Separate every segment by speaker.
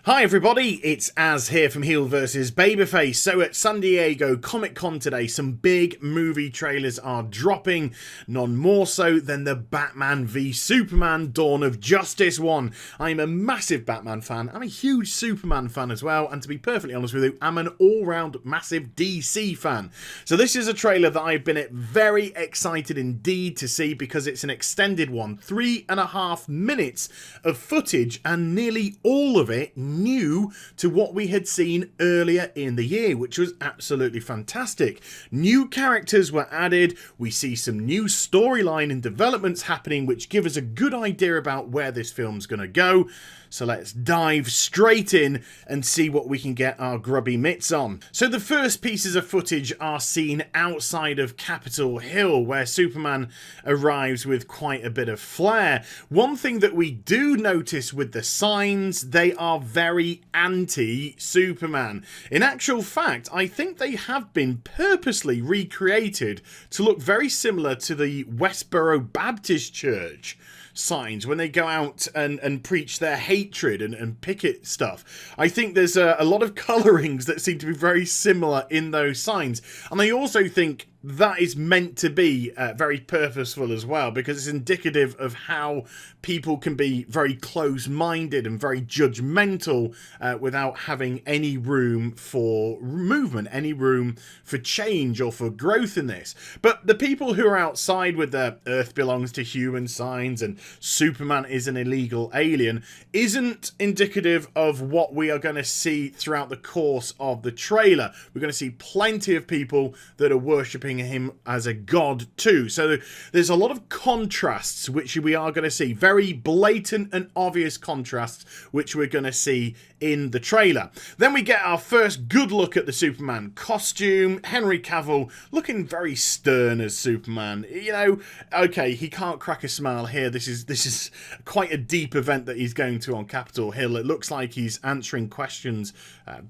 Speaker 1: Hi everybody, it's Az here from HeelvsBabyface. So at San Diego Comic-Con today, some big movie trailers are dropping, none more so than the Batman v Superman Dawn of Justice one. I'm a massive Batman fan, I'm a huge Superman fan as well, and to be perfectly honest with you, I'm an all-round massive DC fan. So this is a trailer that I've been very excited indeed to see because it's an extended one, 3.5 minutes of footage, and nearly all of it new to what we had seen earlier in the year, which was absolutely fantastic. New characters were added, we see some new storyline and developments happening which give us a good idea about where this film's going to go. So let's dive straight in and see what we can get our grubby mitts on. So the first pieces of footage are seen outside of Capitol Hill, where Superman arrives with quite a bit of flair. One thing that we do notice with the signs, they are very anti-Superman. In actual fact, I think they have been purposely recreated to look very similar to the Westboro Baptist Church signs when they go out and preach their hatred and picket stuff. I think there's a lot of colourings that seem to be very similar in those signs, and I also think that is meant to be very purposeful as well, because it's indicative of how people can be very close-minded and very judgmental without having any room for movement, any room for change or for growth in this. But the people who are outside with their Earth belongs to human signs and Superman is an illegal alien isn't indicative of what we are going to see throughout the course of the trailer. We're going to see plenty of people that are worshipping him as a god too. So there's a lot of contrasts which we are going to see, very blatant and obvious contrasts which we're going to see in the trailer. Then we get our first good look at the Superman costume. Henry Cavill looking very stern as Superman. You know, okay, he can't crack a smile here. This is quite a deep event that he's going to on Capitol Hill. It looks like he's answering questions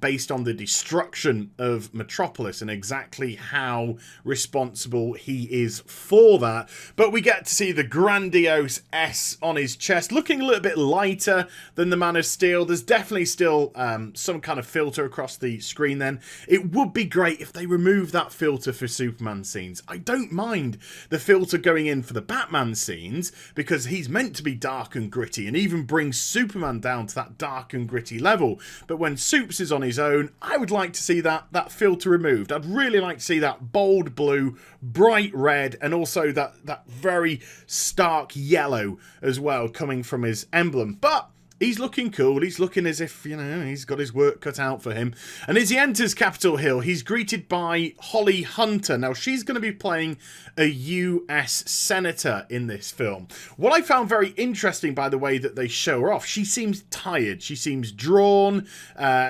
Speaker 1: based on the destruction of Metropolis and exactly how responsible he is for that. But we get to see the grandiose S on his chest, looking a little bit lighter than the Man of Steel. There's definitely still some kind of filter across the screen then. It would be great if they remove that filter for Superman scenes. I don't mind the filter going in for the Batman scenes because he's meant to be dark and gritty and even brings Superman down to that dark and gritty level. But when Supes is on his own, I would like to see that filter removed. I'd really like to see that bold blue, bright red, and also that very stark yellow as well coming from his emblem. But he's looking cool. He's looking as if, you know, he's got his work cut out for him. And as he enters Capitol Hill, he's greeted by Holly Hunter. Now, she's going to be playing a US Senator in this film. What I found very interesting by the way that they show her off, she seems tired. She seems drawn.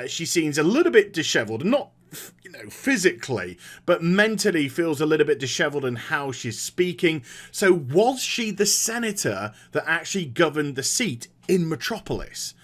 Speaker 1: She seems a little bit disheveled. Not, you know, physically, but mentally feels a little bit disheveled in how she's speaking. So was she the senator that actually governed the seat in Metropolis?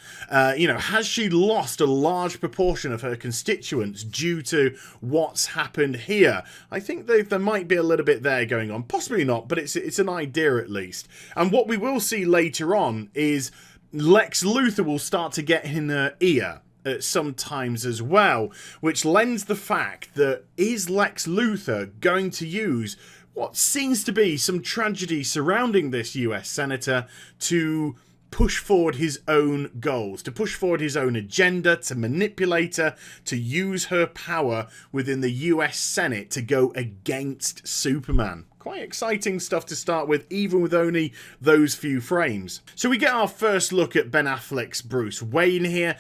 Speaker 1: You know, has she lost a large proportion of her constituents due to what's happened here? I think there might be a little bit there going on. Possibly not, but it's an idea at least. And what we will see later on is Lex Luthor will start to get in her ear sometimes as well, which lends the fact that is Lex Luthor going to use what seems to be some tragedy surrounding this US Senator to push forward his own goals, to push forward his own agenda, to manipulate her, to use her power within the US Senate to go against Superman. Quite exciting stuff to start with, even with only those few frames. So we get our first look at Ben Affleck's Bruce Wayne here.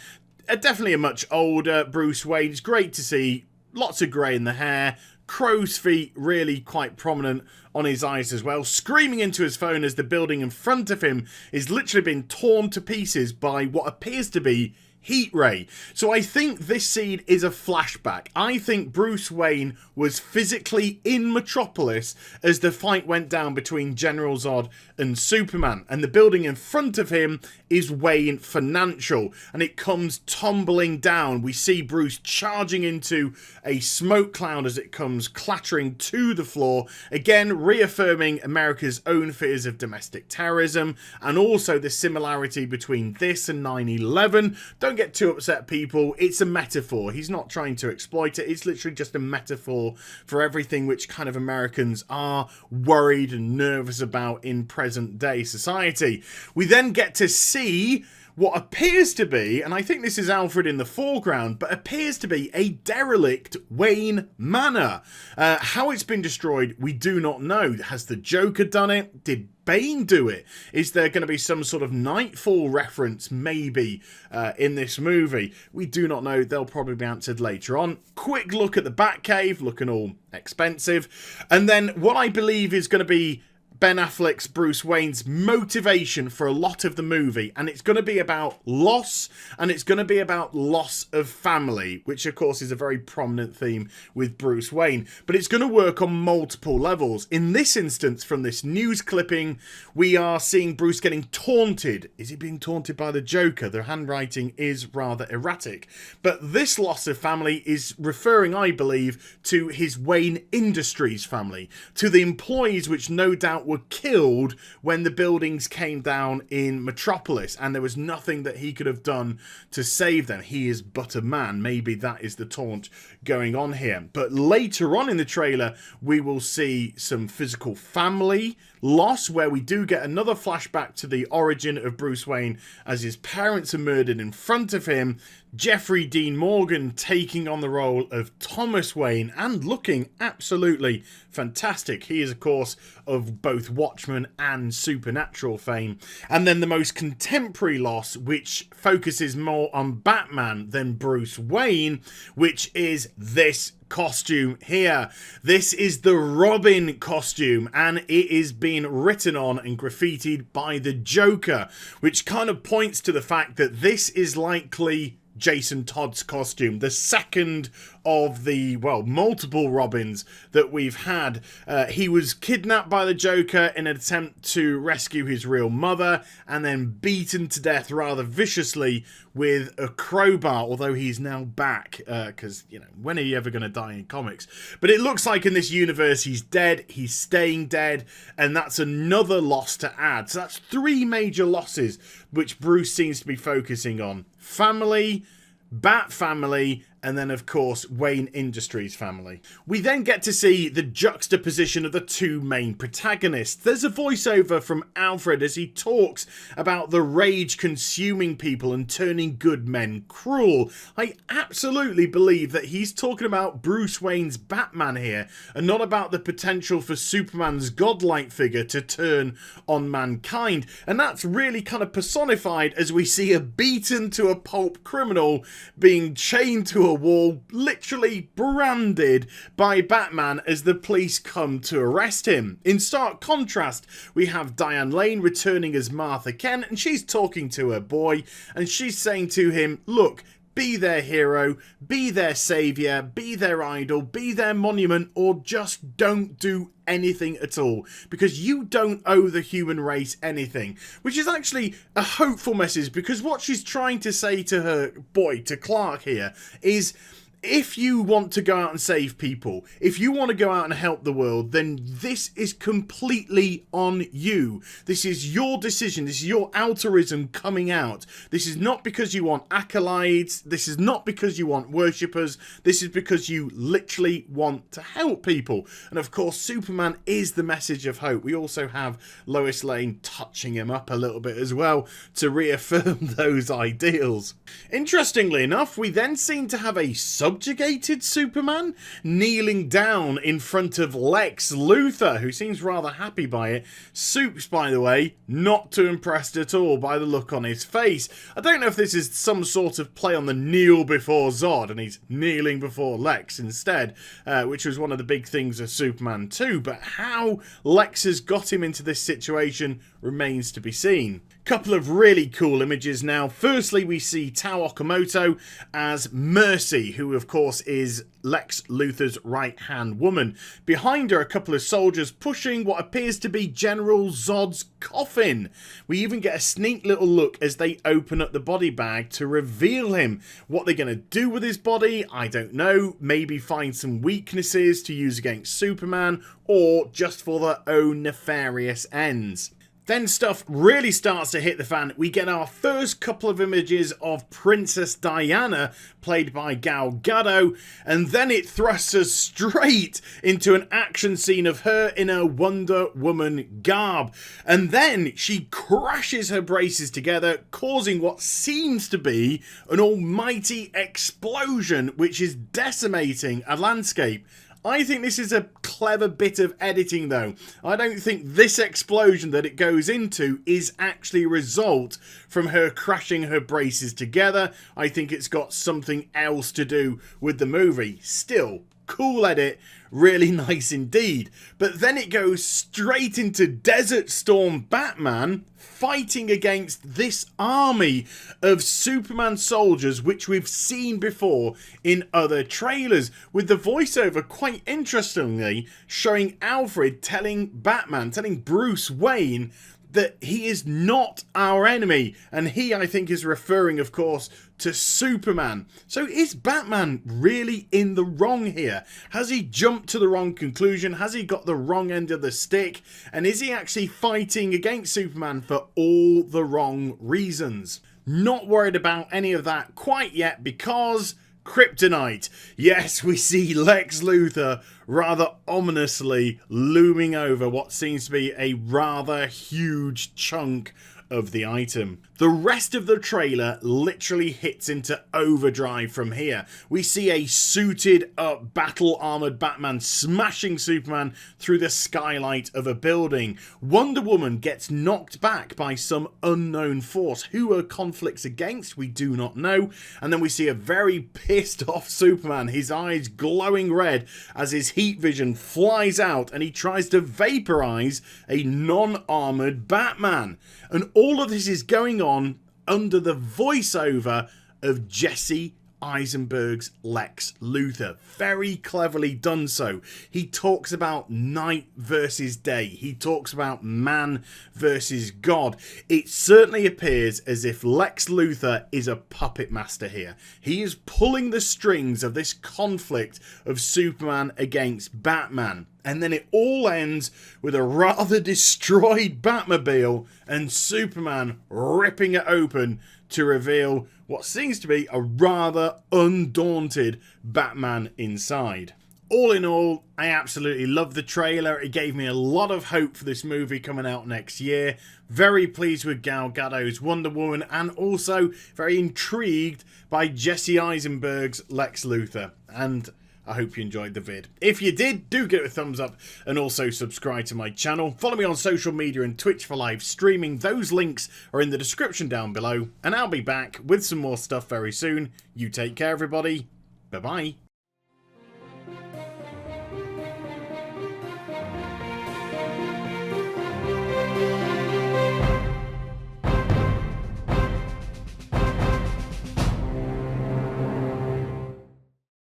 Speaker 1: Definitely a much older Bruce Wayne. It's great to see lots of grey in the hair, crow's feet really quite prominent on his eyes as well, screaming into his phone as the building in front of him is literally being torn to pieces by what appears to be heat ray. So I think this scene is a flashback. I think Bruce Wayne was physically in Metropolis as the fight went down between General Zod and Superman, and the building in front of him is Wayne Financial, and it comes tumbling down. We see Bruce charging into a smoke cloud as it comes clattering to the floor, again reaffirming America's own fears of domestic terrorism and also the similarity between this and 9/11. Don't don't get too upset, people. It's a metaphor. He's not trying to exploit it. It's literally just a metaphor for everything which kind of Americans are worried and nervous about in present day society. We then get to see what appears to be, and I think this is Alfred in the foreground, but appears to be a derelict Wayne Manor. How it's been destroyed, we do not know. Has the Joker done it? Did Bane do it? Is there going to be some sort of Nightfall reference, maybe, in this movie? We do not know. They'll probably be answered later on. Quick look at the Batcave, looking all expensive. And then what I believe is going to be Ben Affleck's Bruce Wayne's motivation for a lot of the movie, and it's going to be about loss, and it's going to be about loss of family, which of course is a very prominent theme with Bruce Wayne, but it's going to work on multiple levels. In this instance, from this news clipping, we are seeing Bruce getting taunted. Is he being taunted by the Joker? The handwriting is rather erratic, but this loss of family is referring, I believe, to his Wayne Industries family, to the employees which no doubt were killed when the buildings came down in Metropolis, and there was nothing that he could have done to save them. He is but a man. Maybe that is the taunt going on here. But later on in the trailer, we will see some physical family loss, where we do get another flashback to the origin of Bruce Wayne as his parents are murdered in front of him. Jeffrey Dean Morgan taking on the role of Thomas Wayne and looking absolutely fantastic. He is, of course, of both Watchmen and Supernatural fame. And then the most contemporary loss, which focuses more on Batman than Bruce Wayne, which is this costume here. This is the Robin costume, and it is being written on and graffitied by the Joker, which kind of points to the fact that this is likely Jason Todd's costume, the second of the, well, multiple Robins that we've had. He was kidnapped by the Joker in an attempt to rescue his real mother, and then beaten to death rather viciously with a crowbar, although he's now back, because, you know, when are you ever going to die in comics? But it looks like in this universe he's dead, he's staying dead, and that's another loss to add. So that's three major losses which Bruce seems to be focusing on. Family, Bat family, and then, of course, Wayne Industries family. We then get to see the juxtaposition of the two main protagonists. There's a voiceover from Alfred as he talks about the rage consuming people and turning good men cruel. I absolutely believe that he's talking about Bruce Wayne's Batman here, and not about the potential for Superman's godlike figure to turn on mankind. And that's really kind of personified as we see a beaten to a pulp criminal being chained to a wall, literally branded by Batman as the police come to arrest him. In stark contrast, we have Diane Lane returning as Martha Kent, and she's talking to her boy, and she's saying to him, look, be their hero, be their saviour, be their idol, be their monument, or just don't do anything at all, because you don't owe the human race anything. Which is actually a hopeful message, because what she's trying to say to her boy, to Clark here, is if you want to go out and save people, if you want to go out and help the world, then this is completely on you. This is your decision. This is your altruism coming out. This is not because you want accolades. This is not because you want worshippers. This is because you literally want to help people. And of course, Superman is the message of hope. We also have Lois Lane touching him up a little bit as well to reaffirm those ideals. Interestingly enough, we then seem to have a subjugated Superman kneeling down in front of Lex Luthor, who seems rather happy by it. Supes, by the way, not too impressed at all by the look on his face. I don't know if this is some sort of play on the kneel before Zod, and he's kneeling before Lex instead, which was one of the big things of Superman 2, but how Lex has got him into this situation remains to be seen. Couple of really cool images now. Firstly, we see Tao Okamoto as Mercy, who of course is Lex Luthor's right-hand woman. Behind her, a couple of soldiers pushing what appears to be General Zod's coffin. We even get a sneak little look as they open up the body bag to reveal him. What they're going to do with his body, I don't know. Maybe find some weaknesses to use against Superman, or just for their own nefarious ends. Then stuff really starts to hit the fan. We get our first couple of images of Princess Diana, played by Gal Gadot, and then it thrusts us straight into an action scene of her in a Wonder Woman garb. And then she crashes her braces together, causing what seems to be an almighty explosion, which is decimating a landscape. I think this is a clever bit of editing though. I don't think this explosion that it goes into is actually a result from her crashing her braces together. I think it's got something else to do with the movie. Still, cool edit, really nice indeed. But then it goes straight into Desert Storm Batman fighting against this army of Superman soldiers, which we've seen before in other trailers, with the voiceover quite interestingly showing Alfred telling Bruce Wayne that he is not our enemy, and he, I think, is referring, of course, to Superman. So is Batman really in the wrong here? Has he jumped to the wrong conclusion? Has he got the wrong end of the stick? And is he actually fighting against Superman for all the wrong reasons? Not worried about any of that quite yet, because Kryptonite. Yes, we see Lex Luthor rather ominously looming over what seems to be a rather huge chunk of the item. The rest of the trailer literally hits into overdrive from here. We see a suited up, battle armored Batman smashing Superman through the skylight of a building. Wonder Woman gets knocked back by some unknown force. Who her conflicts against, we do not know. And then we see a very pissed off Superman, his eyes glowing red as his heat vision flies out and he tries to vaporize a non-armored Batman. And all of this is going on under the voiceover of Jesse Eisenberg's Lex Luthor. Very cleverly done so. He talks about night versus day. He talks about man versus God. It certainly appears as if Lex Luthor is a puppet master here. He is pulling the strings of this conflict of Superman against Batman. And then it all ends with a rather destroyed Batmobile and Superman ripping it open to reveal what seems to be a rather undaunted Batman inside. All in all, I absolutely love the trailer. It gave me a lot of hope for this movie coming out next year. Very pleased with Gal Gadot's Wonder Woman, and also very intrigued by Jesse Eisenberg's Lex Luthor. And I hope you enjoyed the vid. If you did, do give it a thumbs up and also subscribe to my channel. Follow me on social media and Twitch for live streaming. Those links are in the description down below. And I'll be back with some more stuff very soon. You take care, everybody. Bye-bye.